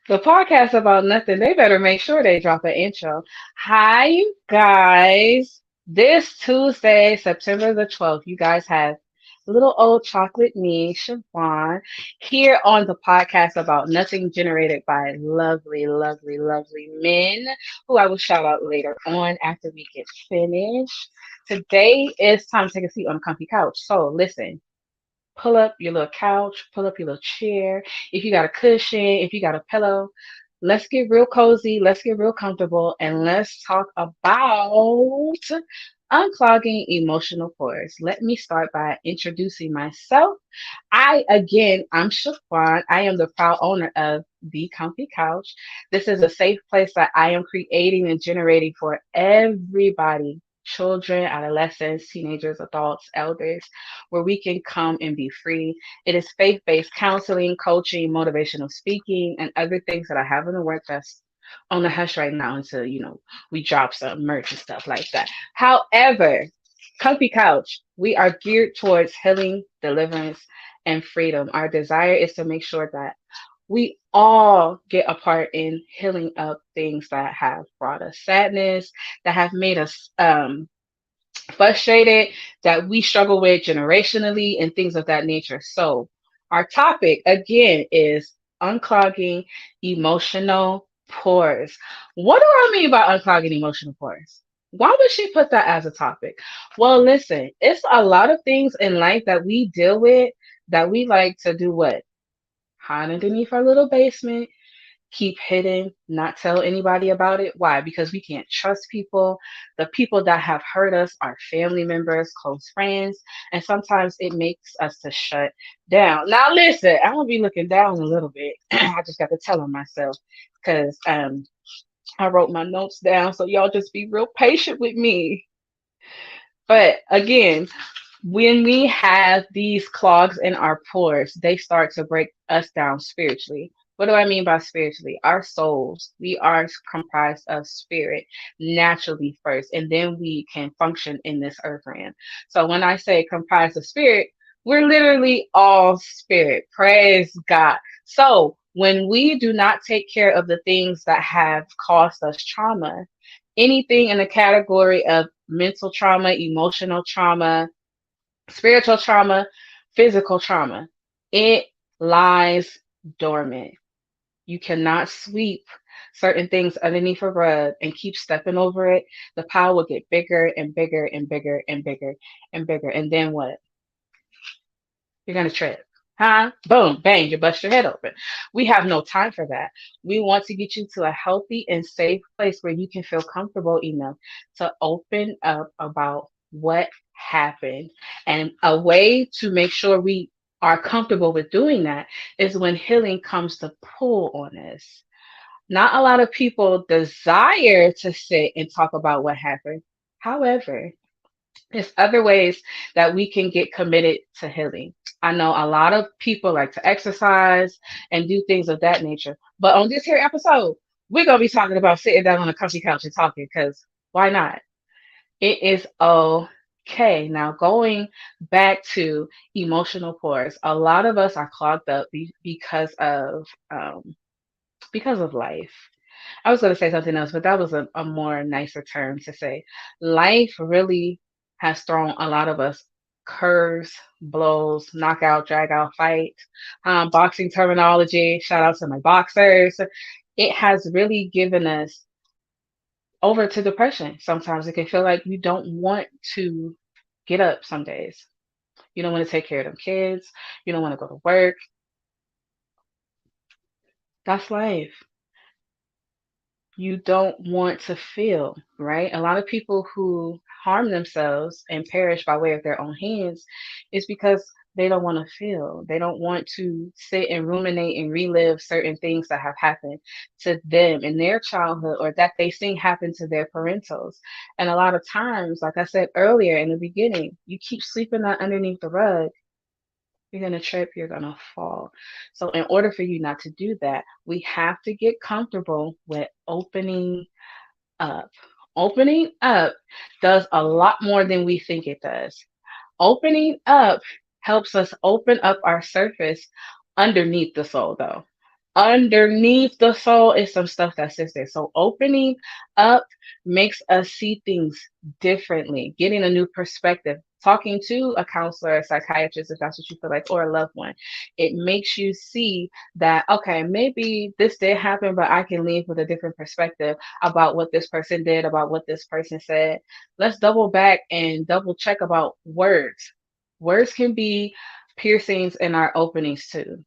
The podcast about nothing, they better make sure they drop an intro. Hi, you guys. This Tuesday, September the 12th, you guys have little old chocolate me, Siobhan, here on the podcast about nothing generated by lovely, lovely, lovely men who I will shout out later on after we get finished. Today is time to take a seat on a comfy couch. So listen, pull up your little couch, pull up your little chair. If you got a cushion, if you got a pillow, let's get real cozy, let's get real comfortable, and let's talk about unclogging emotional pores. Let me start by introducing myself. I'm Shafwan. I am the proud owner of The Comfy Couch. This is a safe place that I am creating and generating for everybody, children, adolescents, teenagers, adults, elders, where we can come and be free. It is faith based counseling, coaching, motivational speaking, and other things that I have in the work that's on the hush right now until, we drop some merch and stuff like that. However, Comfy Couch, we are geared towards healing, deliverance, and freedom. Our desire is to make sure that we all get a part in healing up things that have brought us sadness, that have made us frustrated, that we struggle with generationally, and things of that nature. So, our topic again is unclogging emotional pores. What do I mean by unclogging emotional pores? Why would she put that as a topic? Well, listen, it's a lot of things in life that we deal with that we like to do what? Hide underneath our little basement, keep hidden, not tell anybody about it. Why? Because we can't trust people. The people that have hurt us are family members, close friends, and sometimes it makes us to shut down. Now, listen, I'm gonna be looking down a little bit. I just got to tell on myself because I wrote my notes down, so y'all just be real patient with me. But again, when we have these clogs in our pores, they start to break us down spiritually. What do I mean by spiritually? Our souls, we are comprised of spirit naturally first, and then we can function in this earth realm. So when I say comprised of spirit, we're literally all spirit. Praise God. So when we do not take care of the things that have caused us trauma, anything in the category of mental trauma, emotional trauma, spiritual trauma, physical trauma. It lies dormant. You cannot sweep certain things underneath a rug and keep stepping over it. The pile will get bigger and bigger and bigger and bigger and bigger. And then what? You're going to trip. Huh? Boom, bang, you bust your head open. We have no time for that. We want to get you to a healthy and safe place where you can feel comfortable enough to open up about what happened. And a way to make sure we are comfortable with doing that is when healing comes to pull on us. Not a lot of people desire to sit and talk about what happened. However, there's other ways that we can get committed to healing. I know a lot of people like to exercise and do things of that nature. But on this here episode, we're going to be talking about sitting down on a comfy couch and talking because why not? It is okay. Now, going back to emotional pores, a lot of us are clogged up because of life. I was going to say something else, but that was a more nicer term to say. Life really has thrown a lot of us curves, blows, knockout, drag out, fight, boxing terminology. Shout out to my boxers. It has really given us over to depression. Sometimes it can feel like you don't want to get up some days. You don't want to take care of them kids. You don't want to go to work. That's life. You don't want to feel, right? A lot of people who harm themselves and perish by way of their own hands is because they don't want to feel. They don't want to sit and ruminate and relive certain things that have happened to them in their childhood or that they seen happen to their parentals. And a lot of times, like I said earlier in the beginning, you keep sweeping that underneath the rug, you're going to trip, you're going to fall. So, in order for you not to do that, we have to get comfortable with opening up. Opening up does a lot more than we think it does. Opening up helps us open up our surface underneath the soul, though. underneath the soul is some stuff that sits there. So opening up makes us see things differently, getting a new perspective. Talking to a counselor, a psychiatrist, if that's what you feel like, or a loved one, it makes you see that, okay, maybe this did happen, but I can leave with a different perspective about what this person did, about what this person said. Let's double back and double check about words. Words can be piercings in our openings too.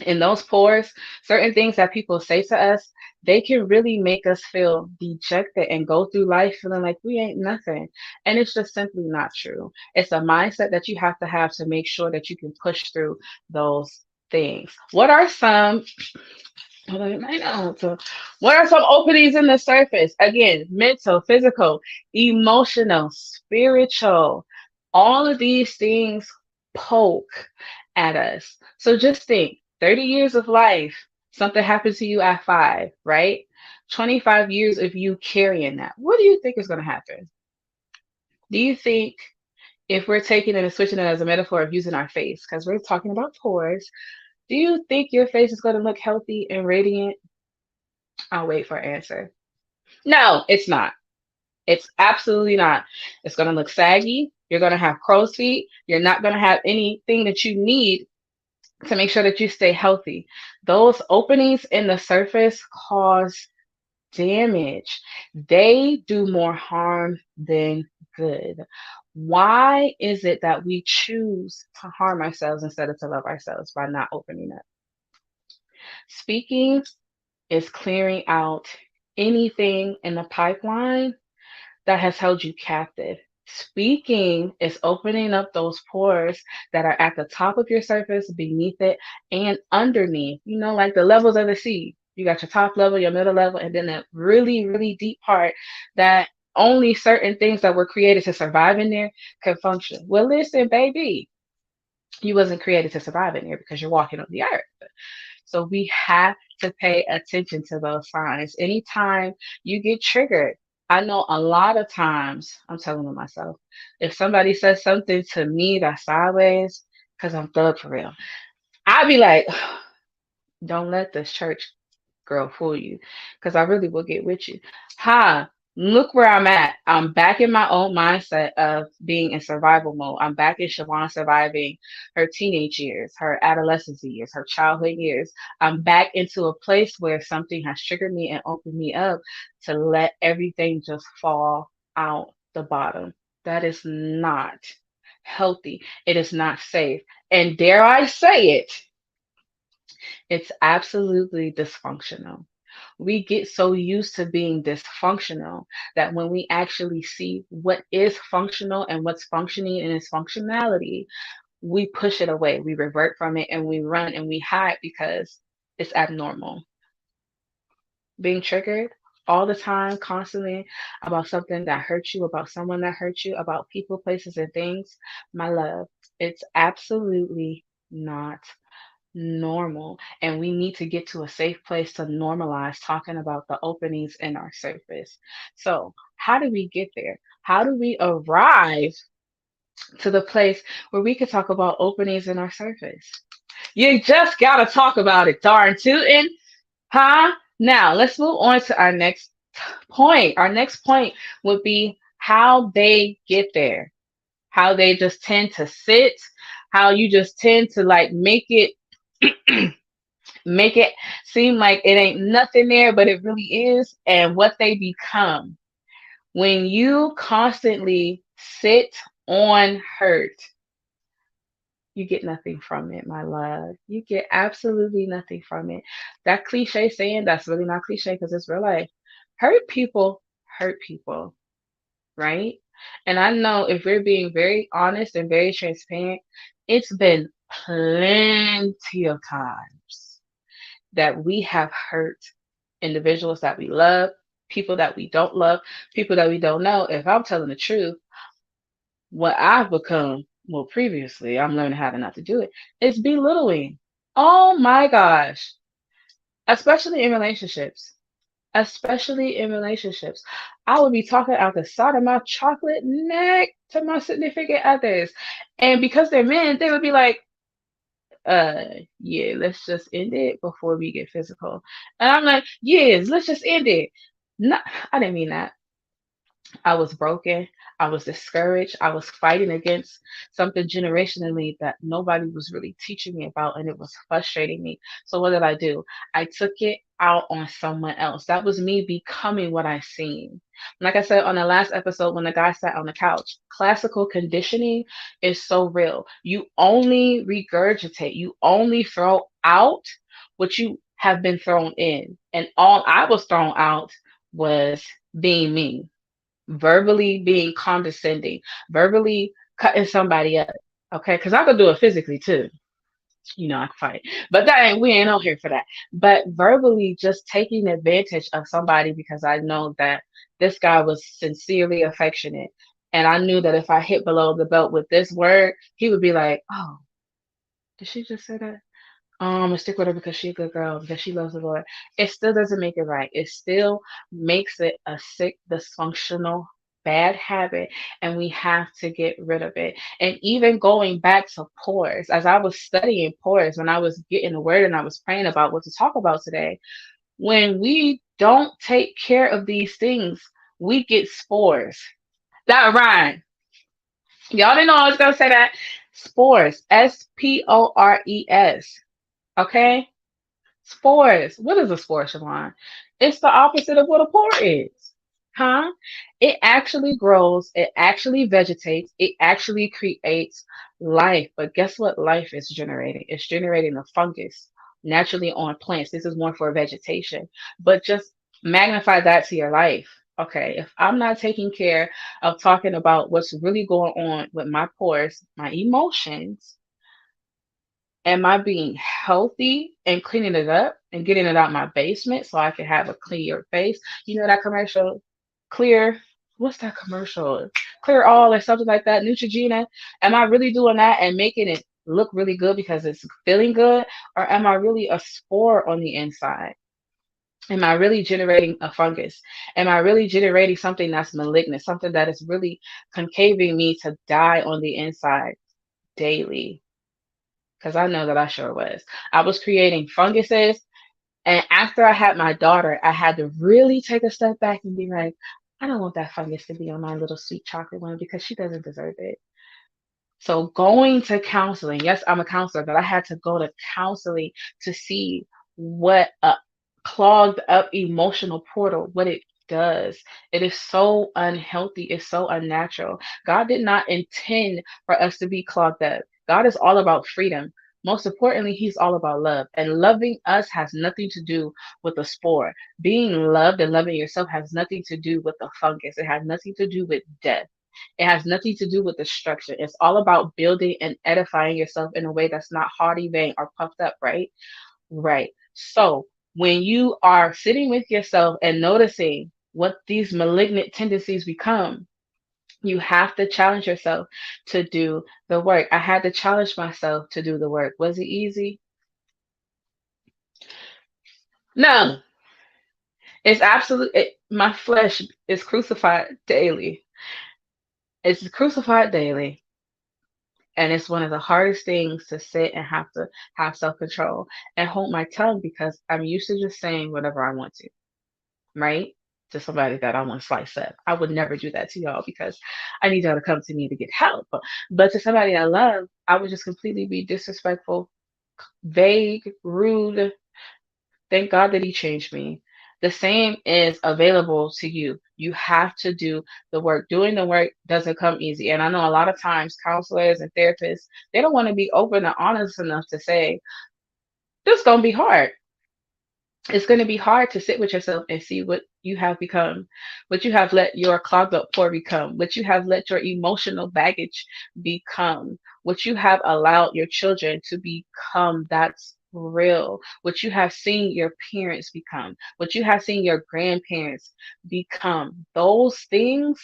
In those pores, certain things that people say to us, they can really make us feel dejected and go through life feeling like we ain't nothing. And it's just simply not true. It's a mindset that you have to make sure that you can push through those things. What are some hold on, I know. So, what are some openings in the surface? Again, mental, physical, emotional, spiritual. All of these things poke at us. So just think 30 years of life, something happened to you at 5, right? 25 years of you carrying that. What do you think is going to happen? Do you think, if we're taking it and switching it as a metaphor of using our face, because we're talking about pores, do you think your face is going to look healthy and radiant? I'll wait for an answer. No, it's not. It's absolutely not. It's going to look saggy. You're going to have crow's feet. You're not going to have anything that you need to make sure that you stay healthy. Those openings in the surface cause damage. They do more harm than good. Why is it that we choose to harm ourselves instead of to love ourselves by not opening up? Speaking is clearing out anything in the pipeline that has held you captive. Speaking is opening up those pores that are at the top of your surface, beneath it, and underneath. You know, like the levels of the sea. You got your top level, your middle level, and then that really, really deep part that only certain things that were created to survive in there can function. Well, listen, baby, you wasn't created to survive in there because you're walking on the earth. So we have to pay attention to those signs. Anytime you get triggered, I know a lot of times, I'm telling on myself, if somebody says something to me that's sideways, because I'm thug for real, I'd be like, don't let this church girl fool you, because I really will get with you. Ha, look where I'm at. I'm back in my own mindset of being in survival mode. I'm back in Siobhan surviving her teenage years, her adolescence years, her childhood years. I'm back into a place where something has triggered me and opened me up to let everything just fall out the bottom. That is not healthy. It is not safe. And dare I say it, it's absolutely dysfunctional. We get so used to being dysfunctional that when we actually see what is functional and what's functioning in its functionality, we push it away. We revert from it and we run and we hide because it's abnormal. Being triggered all the time, constantly about something that hurts you, about someone that hurts you, about people, places, and things, my love, it's absolutely not normal. And we need to get to a safe place to normalize talking about the openings in our surface. So, how do we get there? How do we arrive to the place where we can talk about openings in our surface? You just got to talk about it, darn tootin'. Huh? Now, let's move on to our next point. Our next point would be how they get there, how they just tend to sit, how you just tend to like make it seem like it ain't nothing there, but it really is, and what they become. When you constantly sit on hurt, you get nothing from it, my love. You get absolutely nothing from it. That cliche saying, that's really not cliche because it's real life. Hurt people, right? And I know if we're being very honest and very transparent, it's been plenty of times that we have hurt individuals that we love, people that we don't love, people that we don't know. If I'm telling the truth, what I've become, well, previously, I'm learning how to not to do it, is belittling. Oh my gosh. Especially in relationships. Especially in relationships. I would be talking out the side of my chocolate neck to my significant others. And because they're men, they would be like, uh, yeah, let's just end it before we get physical. And I'm like, yes, let's just end it. No, I didn't mean that. I was broken. I was discouraged. I was fighting against something generationally that nobody was really teaching me about, and it was frustrating me. So, what did I do? I took it out on someone else. That was me becoming what I seen. Like I said on the last episode, when the guy sat on the couch, classical conditioning is so real. You only regurgitate, you only throw out what you have been thrown in. And all I was thrown out was being me, verbally being condescending, verbally cutting somebody up. Okay, because I could do it physically too. You know, I can fight, but that ain't we ain't on here for that. But verbally, just taking advantage of somebody because I know that this guy was sincerely affectionate, and I knew that if I hit below the belt with this word, he would be like, "Oh, did she just say that?" I'm gonna stick with her because she's a good girl, because she loves the Lord. It still doesn't make it right. It still makes it a sick, dysfunctional, bad habit, and we have to get rid of it. And even going back to pores, as I was studying pores, when I was getting the word and I was praying about what to talk about today, when we don't take care of these things, we get spores. That rhyme. Y'all didn't know I was gonna say that. Spores. Spores. Okay? Spores. What is a spore, Siobhan? It's the opposite of what a pore is. Huh? It actually grows, it actually vegetates, it actually creates life. But guess what life is generating? It's generating a fungus naturally on plants. This is more for vegetation. But just magnify that to your life. Okay, if I'm not taking care of talking about what's really going on with my pores, my emotions, am I being healthy and cleaning it up and getting it out my basement so I can have a clear face? You know that commercial, clear, what's that commercial? Clear all or something like that, Neutrogena. Am I really doing that and making it look really good because it's feeling good? Or am I really a spore on the inside? Am I really generating a fungus? Am I really generating something that's malignant, something that is really concaving me to die on the inside daily? Because I know that I sure was. I was creating funguses. And after I had my daughter, I had to really take a step back and be like, I don't want that fungus to be on my little sweet chocolate one because she doesn't deserve it. So going to counseling, yes, I'm a counselor, but I had to go to counseling to see what a clogged up emotional portal, what it does. It is so unhealthy. It's so unnatural. God did not intend for us to be clogged up. God is all about freedom. Most importantly, he's all about love. And loving us has nothing to do with the spore. Being loved and loving yourself has nothing to do with the fungus. It has nothing to do with death. It has nothing to do with the structure. It's all about building and edifying yourself in a way that's not haughty, vain, or puffed up, right? Right. So when you are sitting with yourself and noticing what these malignant tendencies become, you have to challenge yourself to do the work. I had to challenge myself to do the work. Was it easy? No. It's my flesh is crucified daily. It's crucified daily. And it's one of the hardest things to sit and have to have self control and hold my tongue because I'm used to just saying whatever I want to, right? To somebody that I want to slice up. I would never do that to y'all because I need y'all to come to me to get help. But to somebody I love, I would just completely be disrespectful, vague, rude. Thank God that He changed me. The same is available to you. You have to do the work. Doing the work doesn't come easy. And I know a lot of times counselors and therapists, they don't want to be open and honest enough to say, this is going to be hard. It's going to be hard to sit with yourself and see what you have become, what you have let your clogged up pour become, what you have let your emotional baggage become, what you have allowed your children to become. That's real. What you have seen your parents become, what you have seen your grandparents become. Those things,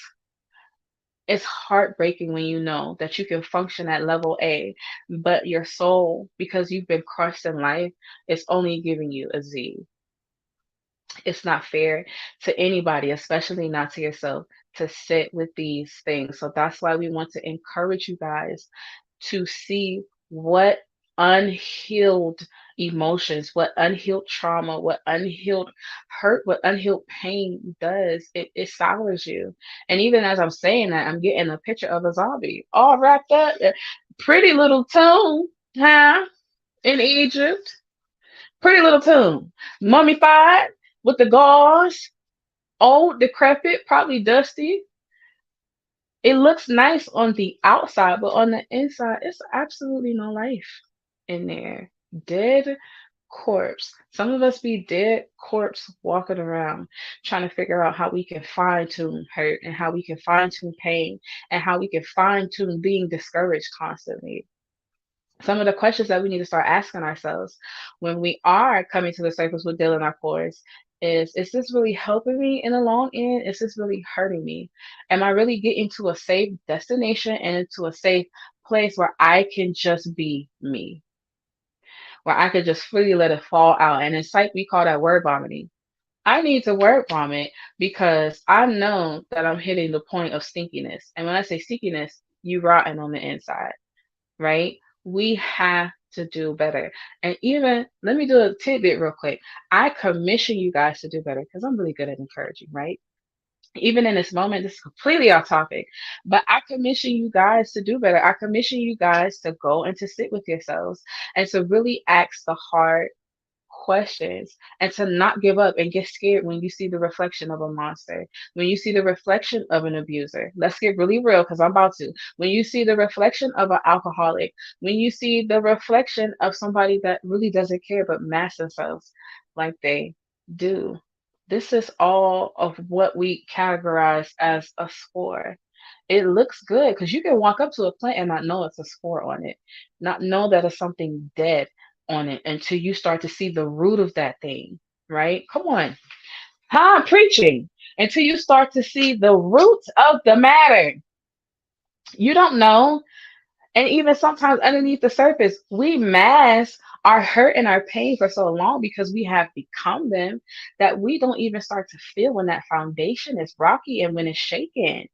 it's heartbreaking when you know that you can function at level A, but your soul, because you've been crushed in life, is only giving you a Z. It's not fair to anybody, especially not to yourself, to sit with these things. So that's why we want to encourage you guys to see what unhealed emotions, what unhealed trauma, what unhealed hurt, what unhealed pain does. It sours you. And even as I'm saying that, I'm getting a picture of a zombie all wrapped up. Pretty little tomb, huh? In Egypt. Pretty little tomb. Mummified with the gauze, old, decrepit, probably dusty. It looks nice on the outside, but on the inside, it's absolutely no life in there. Dead corpse. Some of us be dead corpse walking around trying to figure out how we can fine tune hurt and how we can fine tune pain and how we can fine tune being discouraged constantly. Some of the questions that we need to start asking ourselves when we are coming to the surface with dealing our pores is this really helping me in the long end? Is this really hurting me? Am I really getting to a safe destination and into a safe place where I can just be me, where I could just freely let it fall out? And in psych, we call that word vomiting. I need to word vomit because I know that I'm hitting the point of stinkiness. And when I say stinkiness, you rotten on the inside, right? We have to do better. And even, let me do a tidbit real quick. I commission you guys to do better because I'm really good at encouraging, right? Even in this moment, this is completely off topic, but I commission you guys to do better. I commission you guys to go and to sit with yourselves and to really ask the hard questions and to not give up and get scared when you see the reflection of a monster, when you see the reflection of an abuser. Let's get really real because I'm about to. When you see the reflection of an alcoholic, when you see the reflection of somebody that really doesn't care but masks themselves like they do. This is all of what we categorize as a spore. It looks good because you can walk up to a plant and not know it's a spore on it, not know that it's something dead on it until you start to see the root of that thing, right? Come on. Huh? I'm preaching. Until you start to see the root of the matter. You don't know. And even sometimes underneath the surface, we mask our hurt and our pain for so long because we have become them that we don't even start to feel when that foundation is rocky and when it's shaking.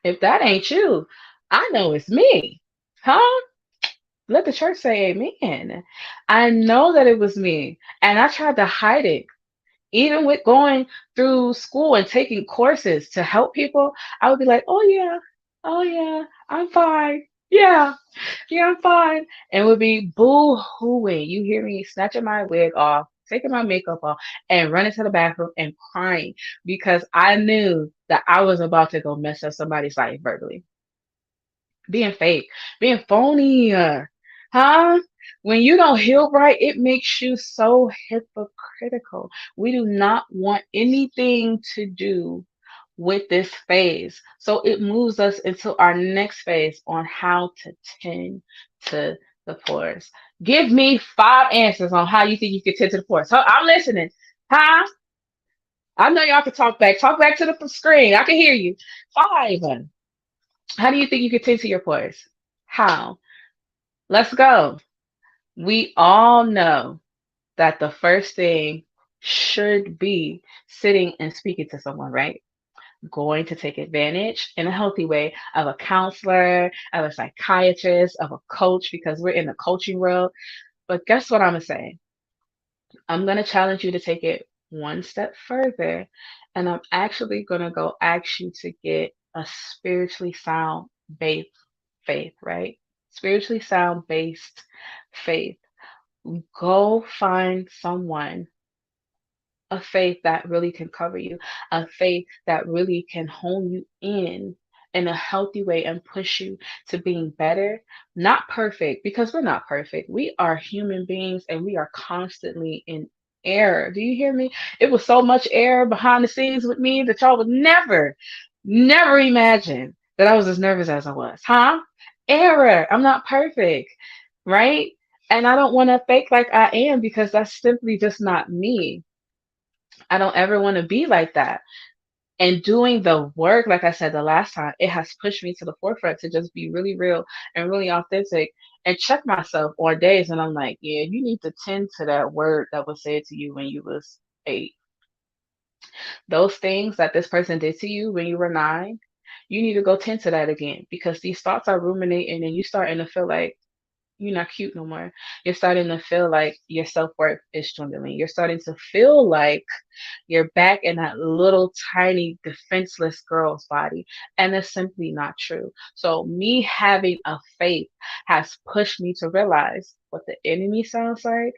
If that ain't you, I know it's me. Huh? Let the church say amen. I know that it was me. And I tried to hide it. Even with going through school and taking courses to help people, I would be like, oh yeah, I'm fine. Yeah, yeah, I'm fine. And would be boo hooing. You hear me snatching my wig off, taking my makeup off, and running to the bathroom and crying because I knew that I was about to go mess up somebody's life verbally. Being fake, being phony, huh? When you don't heal right, it makes you so hypocritical. We do not want anything to do with this phase. So it moves us into our next phase on how to tend to the pores. Give me 5 answers on how you think you can tend to the pores. So I'm listening. Huh? I know y'all can talk back. Talk back to the screen. I can hear you. 5. How do you think you can tend to your pores? How? Let's go. We all know that the first thing should be sitting and speaking to someone, right? Going to take advantage in a healthy way of a counselor, of a psychiatrist, of a coach, because we're in the coaching world. But guess what I'm going to say? I'm going to challenge you to take it one step further. And I'm actually going to go ask you to get a spiritually sound faith, right? Spiritually sound based faith. Go find someone, a faith that really can cover you, a faith that really can hone you in a healthy way and push you to being better. Not perfect, because we're not perfect. We are human beings and we are constantly in error. Do you hear me? It was so much error behind the scenes with me that y'all would never imagine that I was as nervous as I was. Huh? Error. I'm not perfect, right? And I don't want to fake like I am because that's simply just not me. I don't ever want to be like that. And doing the work, like I said the last time, it has pushed me to the forefront to just be really real and really authentic and check myself on days. And I'm like, yeah, you need to tend to that word that was said to you when you was 8. Those things that this person did to you when you were 9, you need to go tend to that again because these thoughts are ruminating and you starting to feel like, you're not cute no more. You're starting to feel like your self worth is dwindling. You're starting to feel like you're back in that little tiny defenseless girl's body. And it's simply not true. So, me having a faith has pushed me to realize what the enemy sounds like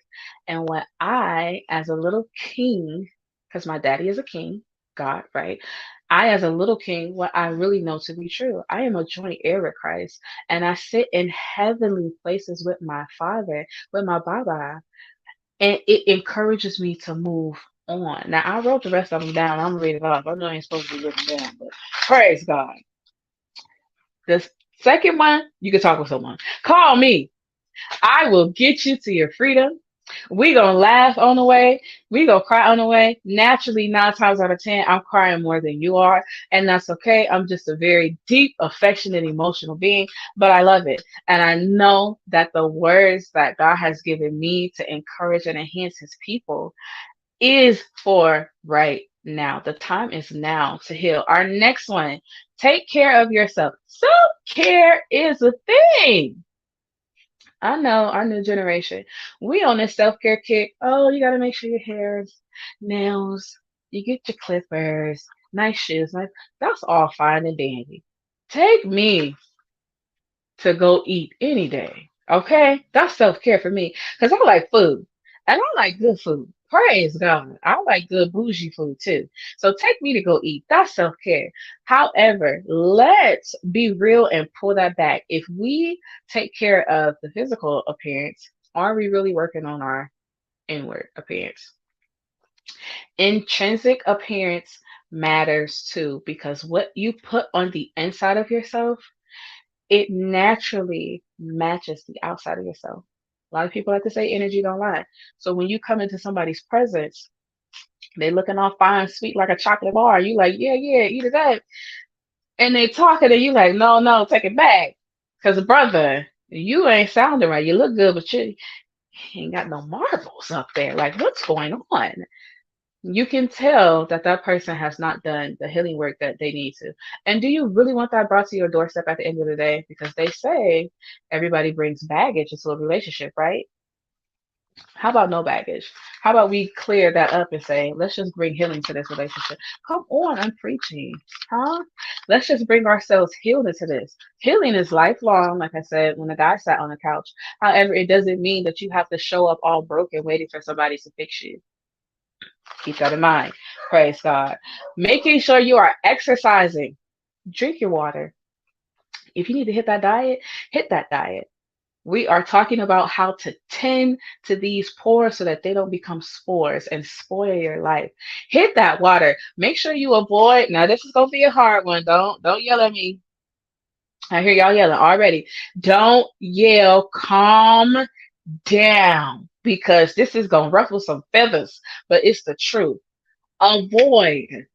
and what I, as a little king, because my daddy is a king, God, right? I, as a little king, what I really know to be true. I am a joint heir with Christ, and I sit in heavenly places with my Father, with my Baba, and it encourages me to move on. Now, I wrote the rest of them down. I'm gonna read it off. I know I ain't supposed to be looking down, but praise God. The second one, you can talk with someone. Call me. I will get you to your freedom. We gonna laugh on the way. We gonna cry on the way. Naturally, 9 times out of 10, I'm crying more than you are, and that's okay. I'm just a very deep, affectionate, emotional being, but I love it, and I know that the words that God has given me to encourage and enhance His people is for right now. The time is now to heal. Our next one: take care of yourself. Self care is a thing. I know our new generation. We on this self care kick. Oh, you gotta make sure your hair's nails, you get your clippers, nice shoes, nice. That's all fine and dandy. Take me to go eat any day. Okay? That's self care for me. Because I like food. And I like good food. Praise God. I like good bougie food too. So take me to go eat. That's self care. However, let's be real and pull that back. If we take care of the physical appearance, are we really working on our inward appearance? Intrinsic appearance matters too, because what you put on the inside of yourself, it naturally matches the outside of yourself. A lot of people like to say energy don't lie. So when you come into somebody's presence, they looking all fine, sweet like a chocolate bar. You like, yeah, yeah, eat it up. And they talking and you like, no, no, take it back. Cause brother, you ain't sounding right. You look good, but you ain't got no marbles up there. Like, what's going on? You can tell that that person has not done the healing work that they need to. And do you really want that brought to your doorstep at the end of the day? Because they say everybody brings baggage into a relationship, right? How about no baggage? How about we clear that up and say, let's just bring healing to this relationship? Come on, I'm preaching. Huh? Let's just bring ourselves healed into this. Healing is lifelong, like I said, when the guy sat on the couch. However, it doesn't mean that you have to show up all broken waiting for somebody to fix you. Keep that in mind. Praise God. Making sure you are exercising. Drink your water. If you need to hit that diet. We are talking about how to tend to these pores so that they don't become spores and spoil your life. Hit that water. Make sure you avoid. Now this is gonna be a hard one. Don't yell at me. I hear y'all yelling already. Don't yell. Calm down because this is gonna ruffle some feathers, but it's the truth. Avoid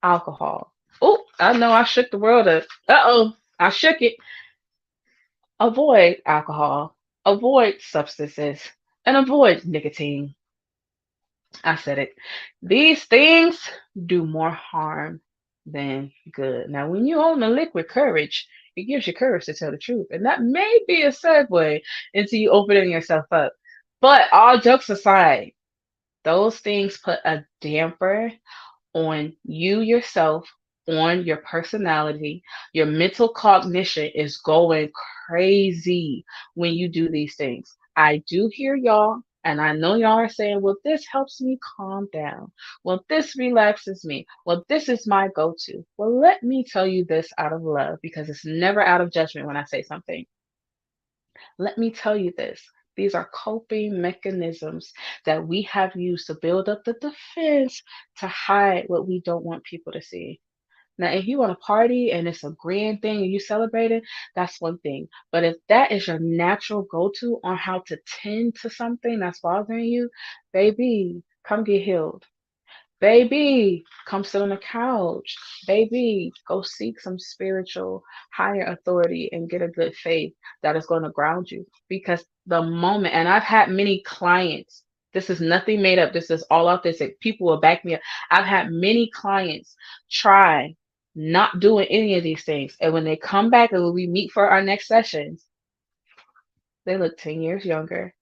alcohol. Oh, I know I shook the world up. Uh-oh, I shook it. Avoid alcohol, avoid substances, and avoid nicotine. I said it. These things do more harm than good. Now, when you own the liquid courage, it gives you courage to tell the truth. And that may be a segue into you opening yourself up. But all jokes aside, those things put a damper on you yourself, on your personality. Your mental cognition is going crazy when you do these things. I do hear y'all, and I know y'all are saying, well, this helps me calm down. Well, this relaxes me. Well, this is my go to. Well, let me tell you this out of love because it's never out of judgment when I say something. Let me tell you this. These are coping mechanisms that we have used to build up the defense to hide what we don't want people to see. Now, if you want to party and it's a grand thing and you celebrate it, that's one thing. But if that is your natural go to on how to tend to something that's bothering you, baby, come get healed. Baby, come sit on the couch. Baby, go seek some spiritual higher authority and get a good faith that is going to ground you. Because the moment, and I've had many clients, this is nothing made up, this is all authentic. People will back me up. I've had many clients try not doing any of these things. And when they come back and when we meet for our next sessions, They look 10 years younger.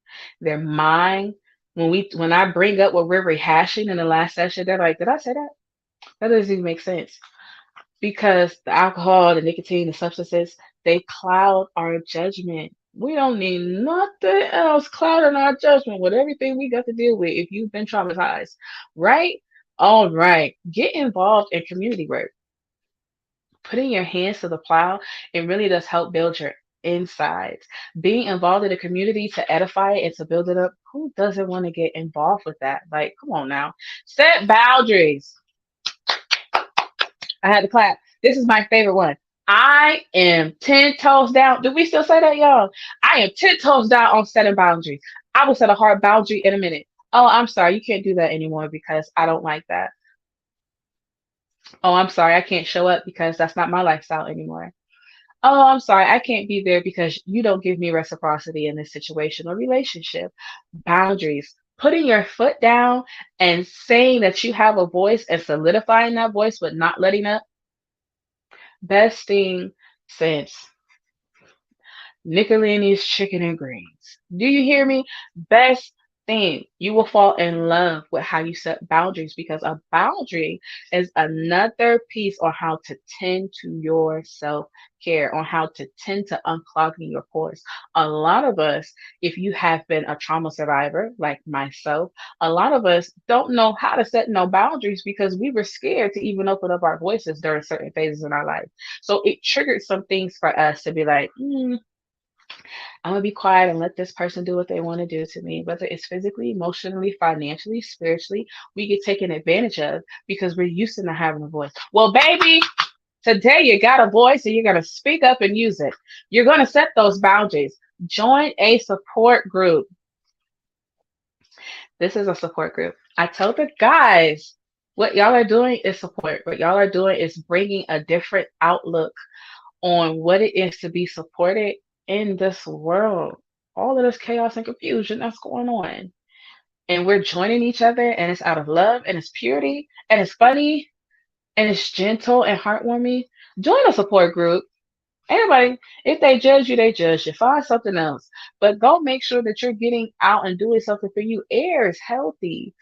Their mind, when I bring up what we're rehashing in the last session, they're like, did I say that? That doesn't even make sense. Because the alcohol, the nicotine, the substances, they cloud our judgment. We don't need nothing else clouding our judgment with everything we got to deal with if you've been traumatized, right? All right. Get involved in community work. Putting your hands to the plow, it really does help build your insides. Being involved in the community to edify it and to build it up, who doesn't want to get involved with that? Like, come on now. Set boundaries. I had to clap. This is my favorite one. I am 10 toes down. Do we still say that, y'all? I am 10 toes down on setting boundaries. I will set a hard boundary in a minute. Oh, I'm sorry. You can't do that anymore because I don't like that. Oh, I'm sorry. I can't show up because that's not my lifestyle anymore. Oh, I'm sorry. I can't be there because you don't give me reciprocity in this situation or relationship. Boundaries. Putting your foot down and saying that you have a voice and solidifying that voice but not letting up. Best thing since Nicolini's chicken and greens. Do you hear me? Best thing. You will fall in love with how you set boundaries because a boundary is another piece on how to tend to your self care, on how to tend to unclogging your pores. A lot of us, if you have been a trauma survivor like myself, a lot of us don't know how to set no boundaries because we were scared to even open up our voices during certain phases in our life. So it triggered some things for us to be like, I'm gonna be quiet and let this person do what they want to do to me, whether it's physically, emotionally, financially, spiritually. We get taken advantage of because we're used to not having a voice. Well, baby, today you got a voice and you're gonna speak up and use it. You're gonna set those boundaries. Join a support group. This is a support group. I tell the guys what y'all are doing is support. What y'all are doing is bringing a different outlook on what it is to be supported in this world. All of this chaos and confusion that's going on. And we're joining each other, and it's out of love, and it's purity, and it's funny, and it's gentle and heartwarming. Join a support group. Everybody, if they judge you, they judge you. Find something else. But go make sure that you're getting out and doing something for you. Air is healthy.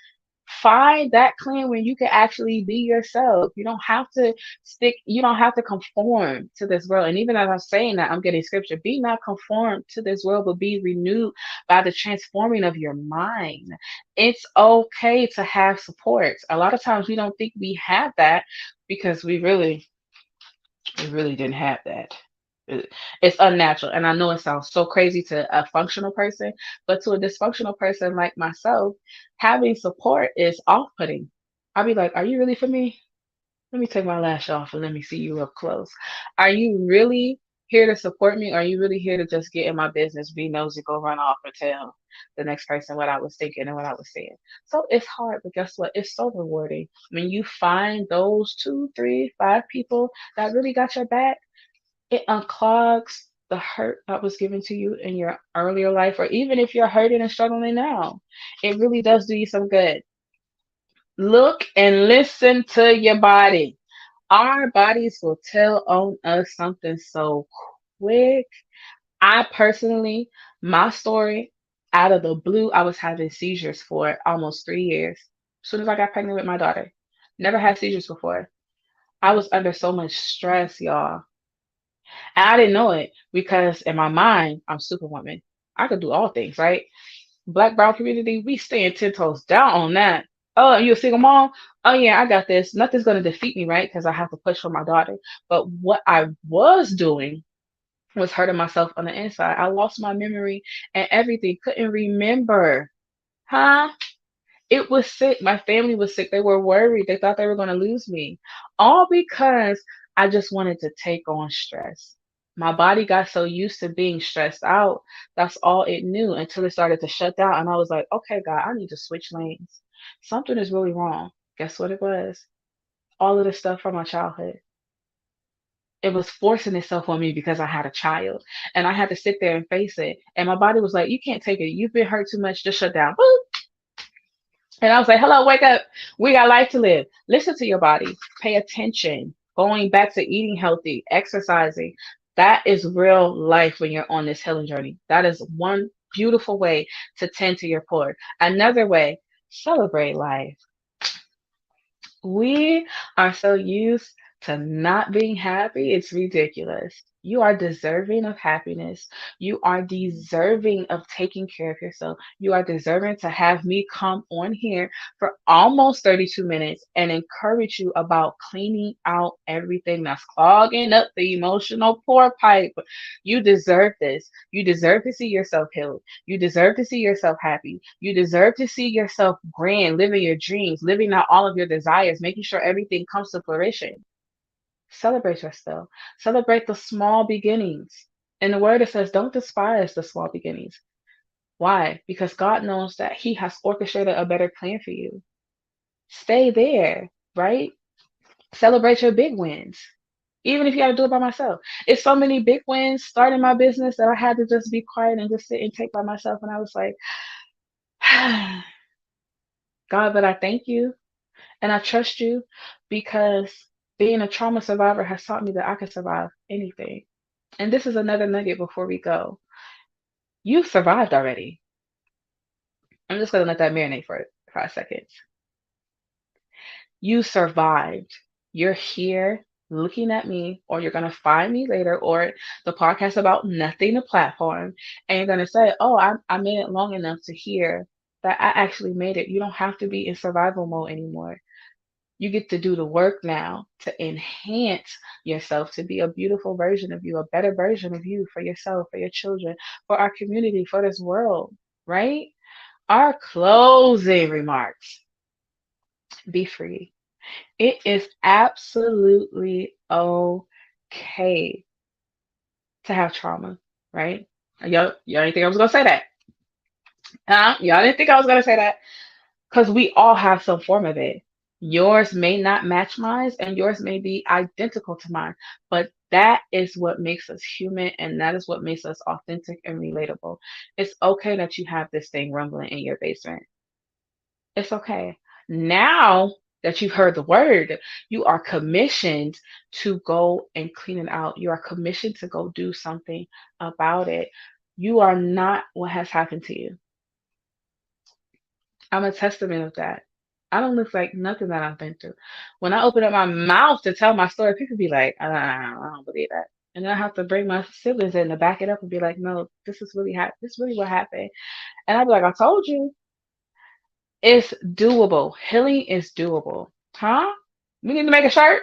Find that clan where you can actually be yourself. You don't have to you don't have to conform to this world. And even as I'm saying that, I'm getting scripture. Be not conformed to this world, but be renewed by the transforming of your mind. It's okay to have support. A lot of times we don't think we have that because we really didn't have that. It's unnatural. And I know it sounds so crazy to a functional person, but to a dysfunctional person like myself, having support is off putting. I'll be like, are you really for me? Let me take my lash off and let me see you up close. Are you really here to support me? Or are you really here to just get in my business, be nosy, go run off and tell the next person what I was thinking and what I was saying? So it's hard, but guess what? It's so rewarding when you find those two, three, five people that really got your back. It unclogs the hurt that was given to you in your earlier life, or even if you're hurting and struggling now. It really does do you some good. Look and listen to your body. Our bodies will tell on us something so quick. I personally, my story, out of the blue, I was having seizures for almost 3 years. As soon as I got pregnant with my daughter, never had seizures before. I was under so much stress, y'all. And I didn't know it because in my mind, I'm superwoman. I could do all things, right? Black brown community, we stand 10 toes down on that. Oh, you a single mom? Oh yeah, I got this. Nothing's gonna defeat me, right? Because I have to push for my daughter. But what I was doing was hurting myself on the inside. I lost my memory and everything. Couldn't remember. Huh? It was sick. My family was sick. They were worried. They thought they were going to lose me. All because I just wanted to take on stress. My body got so used to being stressed out. That's all it knew until it started to shut down. And I was like, okay, God, I need to switch lanes. Something is really wrong. Guess what it was? All of the stuff from my childhood. It was forcing itself on me because I had a child. And I had to sit there and face it. And my body was like, you can't take it. You've been hurt too much. Just shut down. Boop. And I was like, hello, wake up. We got life to live. Listen to your body. Pay attention. Going back to eating healthy, exercising. That is real life when you're on this healing journey. That is one beautiful way to tend to your cord. Another way, celebrate life. We are so used to not being happy, it's ridiculous. You are deserving of happiness. You are deserving of taking care of yourself. You are deserving to have me come on here for almost 32 minutes and encourage you about cleaning out everything that's clogging up the emotional pour pipe. You deserve this. You deserve to see yourself healed. You deserve to see yourself happy. You deserve to see yourself grand, living your dreams, living out all of your desires, making sure everything comes to fruition. Celebrate yourself. Celebrate the small beginnings. In the word, it says, don't despise the small beginnings. Why? Because God knows that He has orchestrated a better plan for you. Stay there, right? Celebrate your big wins. Even if you got to do it by myself. It's so many big wins starting my business that I had to just be quiet and just sit and take by myself. And I was like, God, but I thank you and I trust you because being a trauma survivor has taught me that I can survive anything. And this is another nugget before we go. You've survived already. I'm just going to let that marinate for 5 seconds. You survived. You're here looking at me, or you're going to find me later, or the podcast about nothing, the platform, and you're going to say, oh, I made it long enough to hear that I actually made it. You don't have to be in survival mode anymore. You get to do the work now to enhance yourself, to be a beautiful version of you, a better version of you for yourself, for your children, for our community, for this world, right? Our closing remarks, be free. It is absolutely okay to have trauma, right? Y'all didn't think I was gonna say that. Huh? Y'all didn't think I was gonna say that? Because we all have some form of it. Yours may not match mine, and yours may be identical to mine, but that is what makes us human, and that is what makes us authentic and relatable. It's okay that you have this thing rumbling in your basement. It's okay. Now that you've heard the word, you are commissioned to go and clean it out. You are commissioned to go do something about it. You are not what has happened to you. I'm a testament of that. I don't look like nothing that I've been through. When I open up my mouth to tell my story, people be like, I don't believe that. And then I have to bring my siblings in to back it up and be like, no, this is really this is really what happened. And I'd be like, I told you, it's doable. Healing is doable. Huh? We need to make a shirt.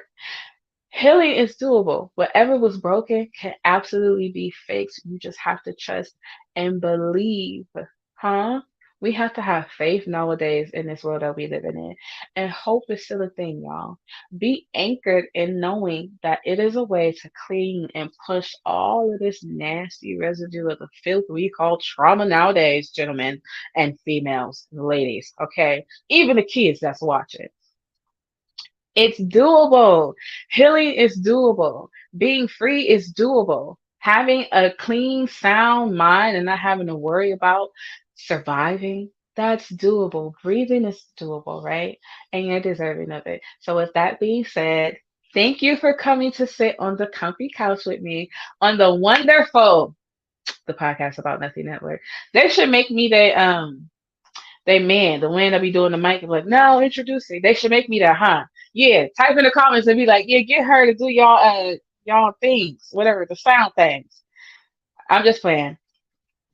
Healing is doable. Whatever was broken can absolutely be fixed. You just have to trust and believe. Huh? We have to have faith nowadays in this world that we living in. And hope is still a thing, y'all. Be anchored in knowing that it is a way to clean and push all of this nasty residue of the filth we call trauma nowadays, gentlemen and females, ladies, okay? Even the kids that's watching. It's doable. Healing is doable. Being free is doable. Having a clean, sound mind and not having to worry about surviving, that's doable. Breathing is doable, right? And you're deserving of it. So, with that being said, thank you for coming to sit on the comfy couch with me on the wonderful, the podcast about nothing network. They should make me they man, the one that be doing the mic and be like, no, introducing. They should make me that, huh? Yeah, type in the comments and be like, yeah, get her to do y'all things, whatever, the sound things. I'm just playing.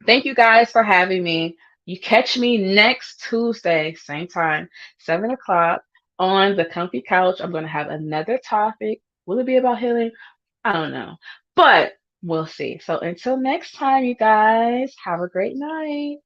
Thank you guys for having me. You catch me next Tuesday, same time, 7 o'clock on the comfy couch. I'm gonna have another topic. Will it be about healing? I don't know. But we'll see. So until next time, you guys, have a great night.